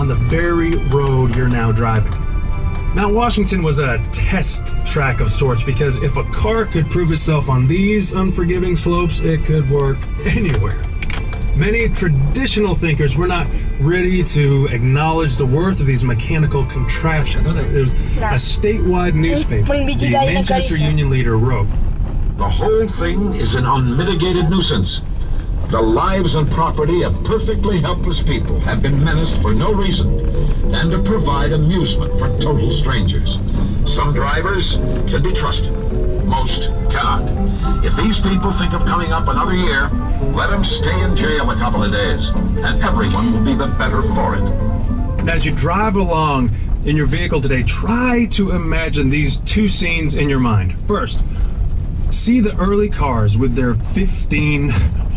on the very road you're now driving. Mount Washington was a test track of sorts because if a car could prove itself on these unforgiving slopes, it could work anywhere. Many traditional thinkers were not ready to acknowledge the worth of these mechanical contraptions. There was a statewide newspaper, the Manchester Union Leader wrote, "The whole thing is an unmitigated nuisance. The lives and property of perfectly helpless people have been menaced for no reason than to provide amusement for total strangers. Some drivers can be trusted. Most cannot. If these people think of coming up another year, let them stay in jail a couple of days, and everyone will be the better for it." And as you drive along in your vehicle today, try to imagine these two scenes in your mind. First, see the early cars with their 15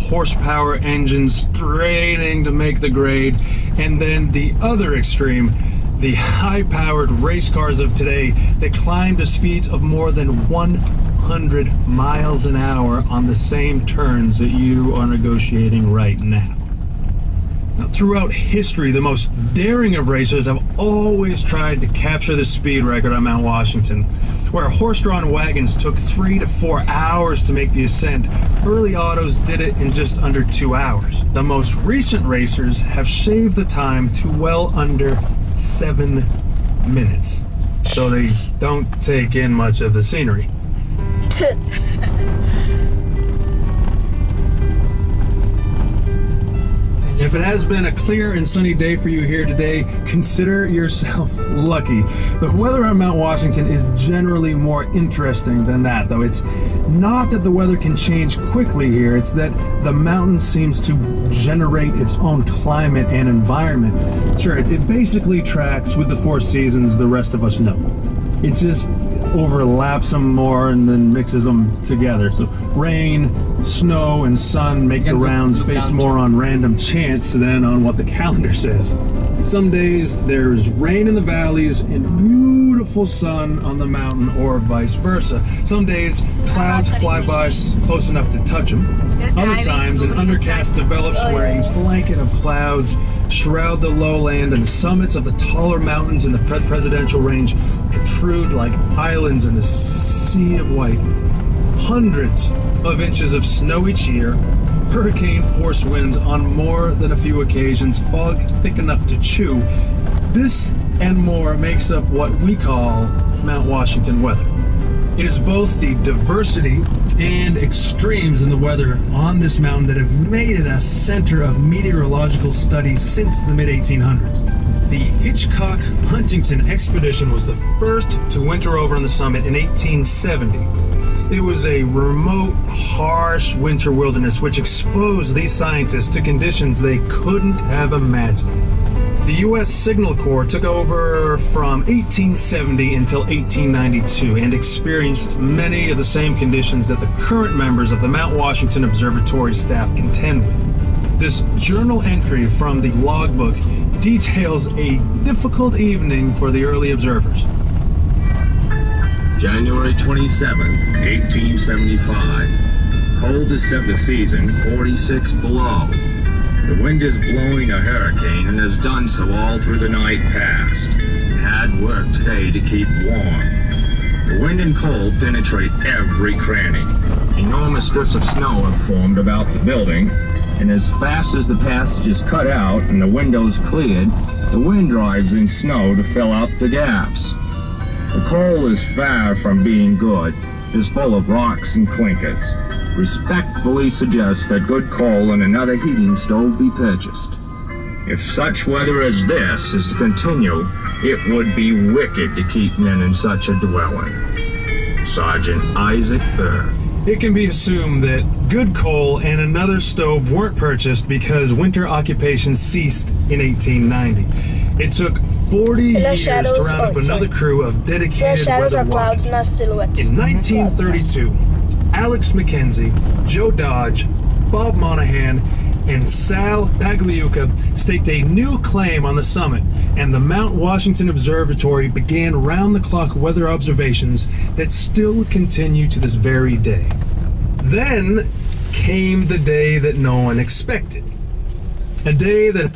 horsepower engines straining to make the grade, and then the other extreme, the high-powered race cars of today that climb to speeds of more than 100 miles an hour on the same turns that you are negotiating right now. Now, throughout history, the most daring of racers have always tried to capture the speed record on Mount Washington. Where horse-drawn wagons took 3 to 4 hours to make the ascent, early autos did it in just under 2 hours. The most recent racers have shaved the time to well under 7 minutes. So they don't take in much of the scenery. If it has been a clear and sunny day for you here today, consider yourself lucky. The weather on Mount Washington is generally more interesting than that, though. It's not that the weather can change quickly here, it's that the mountain seems to generate its own climate and environment. Sure, it basically tracks with the 4 seasons the rest of us know. It just overlaps them more and then mixes them together. So rain, snow, and sun make the rounds based more on random chance than on what the calendar says. Some days there's rain in the valleys and beautiful sun on the mountain, or vice versa. Some days clouds fly by close enough to touch them. Other times an undercast develops where a blanket of clouds shroud the lowland, and the summits of the taller mountains in the presidential range protrude like islands in a sea of white. Hundreds of inches of snow each year, hurricane-force winds on more than a few occasions, fog thick enough to chew. This and more makes up what we call Mount Washington weather. It is both the diversity and extremes in the weather on this mountain that have made it a center of meteorological studies since the mid-1800s. The Hitchcock-Huntington expedition was the first to winter over on the summit in 1870. It was a remote, harsh winter wilderness which exposed these scientists to conditions they couldn't have imagined. The U.S. Signal Corps took over from 1870 until 1892 and experienced many of the same conditions that the current members of the Mount Washington Observatory staff contend with. This journal entry from the logbook details a difficult evening for the early observers. January 27, 1875. Coldest of the season, 46 below. The wind is blowing a hurricane and has done so all through the night past. Had work today to keep warm. The wind and cold penetrate every cranny. Enormous drifts of snow have formed about the building, and as fast as the passage is cut out and the windows cleared, the wind drives in snow to fill up the gaps. The coal is far from being good. It is full of rocks and clinkers. Respectfully suggest that good coal and another heating stove be purchased. If such weather as this is to continue, it would be wicked to keep men in such a dwelling. Sergeant Isaac Burr. It can be assumed that good coal and another stove weren't purchased because winter occupation ceased in 1890. It took 40 years to round up another crew of dedicated weather watchers. In 1932, Alex McKenzie, Joe Dodge, Bob Monahan, and Sal Pagliuca staked a new claim on the summit, and the Mount Washington Observatory began round-the-clock weather observations that still continue to this very day. Then came the day that no one expected. A day that